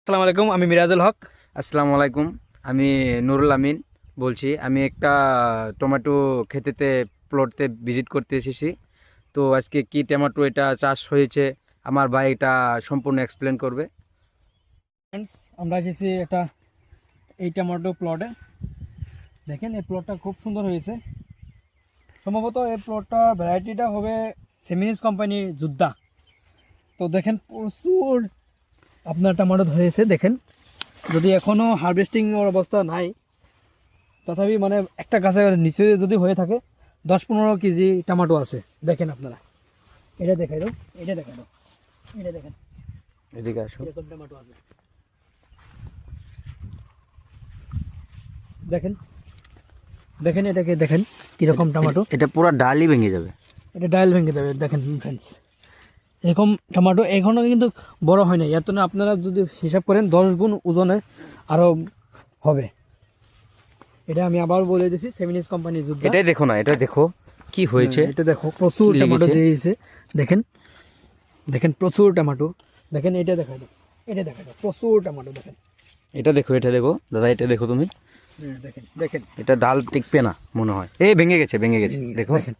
আসসালামু আলাইকুম, আমি মিরাজুল হক। আসসালামু আলাইকুম, আমি নুরুল আমিন বলছি। আমি একটা টমেটো খেতেতে প্লটতে ভিজিট করতে এসেছি। তো আজকে কি টমেটো এটা চাষ হয়েছে আমার ভাই এটা সম্পূর্ণ এক্সপ্লেন করবে। ফ্রেন্ডস, আমরা এসেছি এই টমেটো প্লটে। দেখেন, এই প্লটটা খুব সুন্দর হয়েছে। সম্ভবত এই প্লটটা ভ্যারাইটিটা হবে সেমিনিস কোম্পানির যোদ্ধা। তো দেখেন, প্রচুর আপনার টমেটো ধরেছে। দেখেন, যদি এখনও হারভেস্টিং অবস্থা নাই, তথাপি মানে একটা গাছের নিচে যদি হয়ে থাকে 10-15 কেজি টমেটো আছে। দেখেন আপনারা, এটা দেখাই দাও, এটা দেখাই দাও, এটা দেখেন এদিকে আসো। এরকম টমেটো আছে। দেখেন দেখেন এটাকে দেখেন কিরকম টমেটো। এটা পুরো ডালই ভেঙে যাবে। এটা ডায়াল ভেঙে যাবে। দেখেন ফ্রেন্ডস, এরকম টমেটো এখনও কিন্তু বড় হয় না। এত না, আপনারা যদি হিসাব করেন 10 গুণ ওজনে আরও হবে। এটা আমি আবার বলে দিয়েছি, সেমিনিস কোম্পানির যুদ্ধ। এটাই দেখো না, এটা দেখো কি হয়েছে। এটা দেখো, প্রচুর কি টমেটো লেগেছে? দিয়েছে। দেখেন দেখেন প্রচুর টমেটো। দেখেন এটা দেখা দাও, এটা দেখা দাও, প্রচুর টমেটো। দেখেন এটা দেখো, এটা দেখো দাদা, এটা দেখো তুমি। দেখেন দেখেন এটা ডাল টিকবে না মনে হয়। এই ভেঙে গেছে, ভেঙে গেছে, দেখো। দেখেন